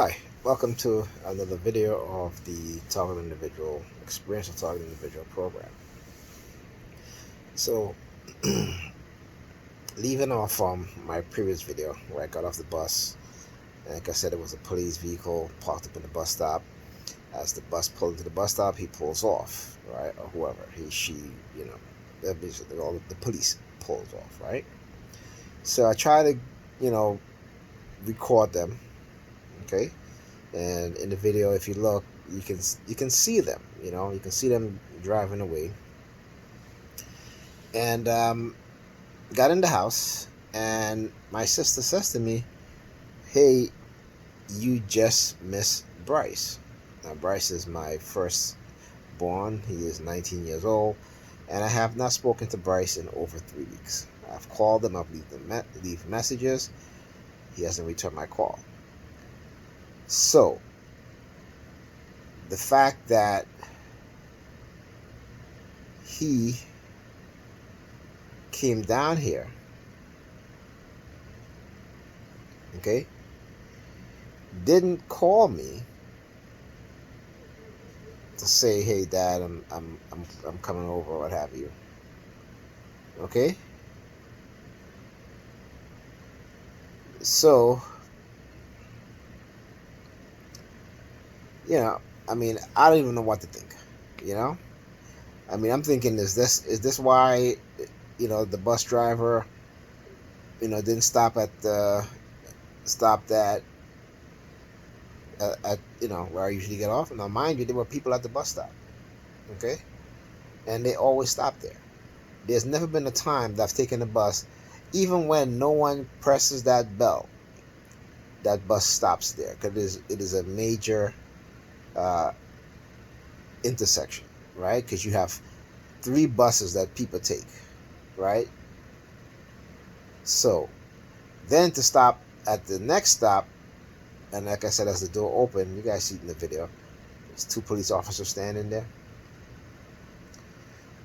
Hi, welcome to another video of the Target Individual Experiential Target Individual program. So, leaving off from my previous video where I got off the bus, and like I said, it was a police vehicle parked up in the bus stop. As the bus pulled into the bus stop, he pulls off, right, or whoever he, she, you know, all the police pulls off, right. So I try to, you know, record them, okay. And in the video, if you look, you can see them. You can see them driving away. And got in the house, and my sister says to me, "Hey, you just missed Bryce." Now, Bryce is my firstborn. He is 19 years old, and I have not spoken to Bryce in over 3 weeks. I've called him. I've leave messages. He hasn't returned my call. So the fact that he came down here, okay, didn't call me to say, "Hey, Dad, I'm coming over," or what have you. Okay, so I mean, I don't even know what to think. You know, I mean, I'm thinking, is this why, the bus driver, didn't stop at the stop that at where I usually get off. Now, mind you, there were people at the bus stop, okay, and they always stop there. There's never been a time that I've taken a bus, even when no one presses that bell, that bus stops there, because it is a major uh, intersection, right? Because you have 3 buses that people take, right? So then to stop at the next stop, and like I said, as the door opened, you guys see it in the video, there's 2 police officers standing there.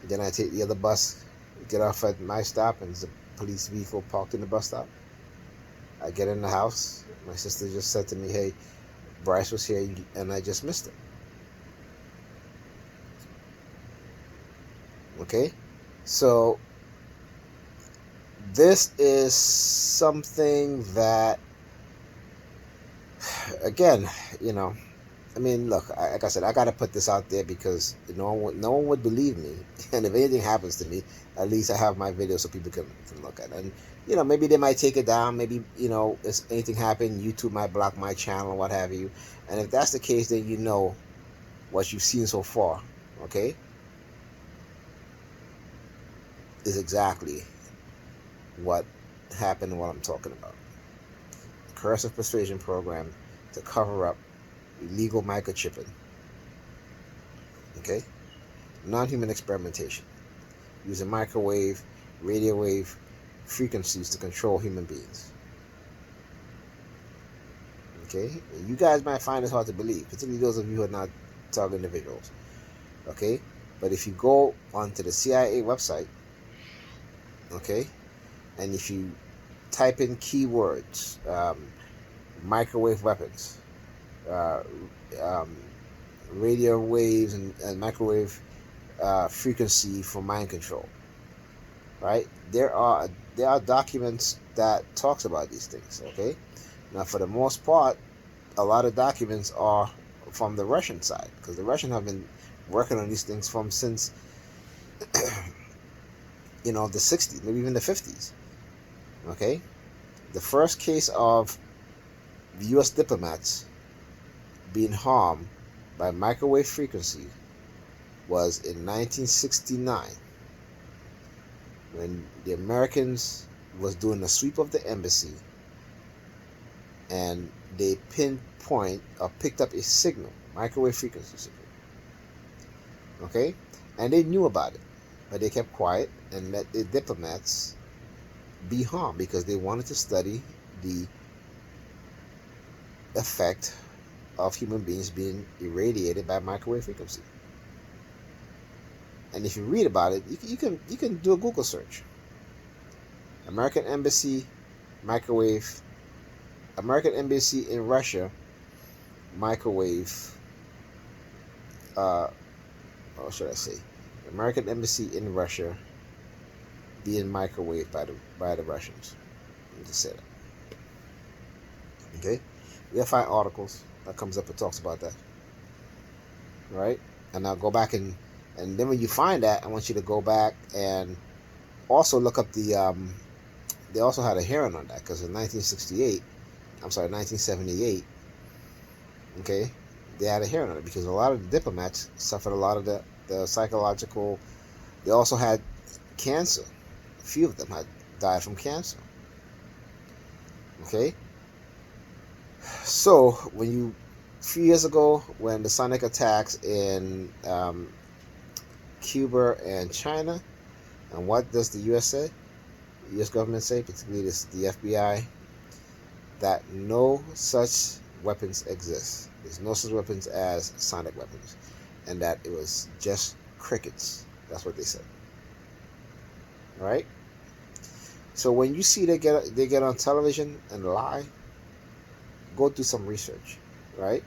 And then I take the other bus, get off at my stop, and there's a police vehicle parked in the bus stop. I get in the house. My sister just said to me, "Hey, Bryce was here, and I just missed him." Okay, so this is something that, again, I mean, look, like I said, I got to put this out there because no one would believe me. And if anything happens to me, at least I have my video so people can look at it. And, maybe they might take it down. Maybe, if anything happened, YouTube might block my channel or what have you. And if that's the case, then what you've seen so far, okay, is exactly what happened and what I'm talking about. Coercive persuasion program to cover up illegal microchipping. Okay? Non-human experimentation. Using microwave, radio wave frequencies to control human beings. Okay? You guys might find this hard to believe, particularly those of you who are not target individuals. Okay? But if you go onto the CIA website, okay, and if you type in keywords, microwave weapons, uh, um, radio waves and microwave frequency for mind control, right? There are documents that talks about these things. Okay, now for the most part, a lot of documents are from the Russian side, because the Russians have been working on these things from since the 60s, maybe even the 50s. Okay, the first case of the U.S. diplomats being harmed by microwave frequency was in 1969, when the Americans was doing a sweep of the embassy, and they picked up a signal, microwave frequency signal. Okay, and they knew about it, but they kept quiet and let the diplomats be harmed because they wanted to study the effect of human beings being irradiated by microwave frequency. And if you read about it, you can do a Google search. American Embassy microwave, American Embassy in Russia microwave. What should I say? The American embassy in Russia being microwaved by the Russians. Let me just say that. Okay, you'll find articles that comes up and talks about that. Right, and I'll go back and then when you find that, I want you to go back and also look up they also had a hearing on that because in 1978, okay, they had a hearing on it because a lot of the diplomats suffered a lot of the psychological. They also had cancer. A few of them had died from cancer. Okay, so a few years ago when the sonic attacks in Cuba and China, and what does the U.S. say? The U.S. government say, particularly the FBI, that no such weapons exist. There's no such weapons as sonic weapons, and that it was just crickets. That's what they said. All right. So when you see they get on television and lie, go do some research. Right.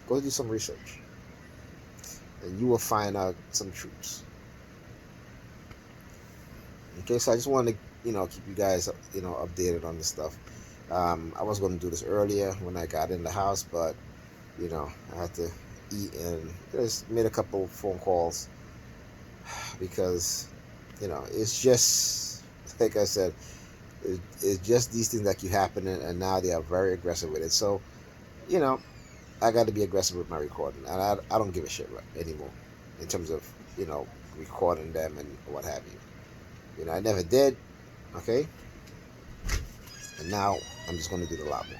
Go do some research, and you will find out some truths. Okay. So I just wanted to keep you guys updated on this stuff. I was going to do this earlier when I got in the house, but I had to eat and just made a couple phone calls because it's just like I said, it's just these things that keep happening, and now they are very aggressive with it. So I got to be aggressive with my recording, and I don't give a shit anymore in terms of recording them and what have you. I never did, okay, and now I'm just going to do it a lot more.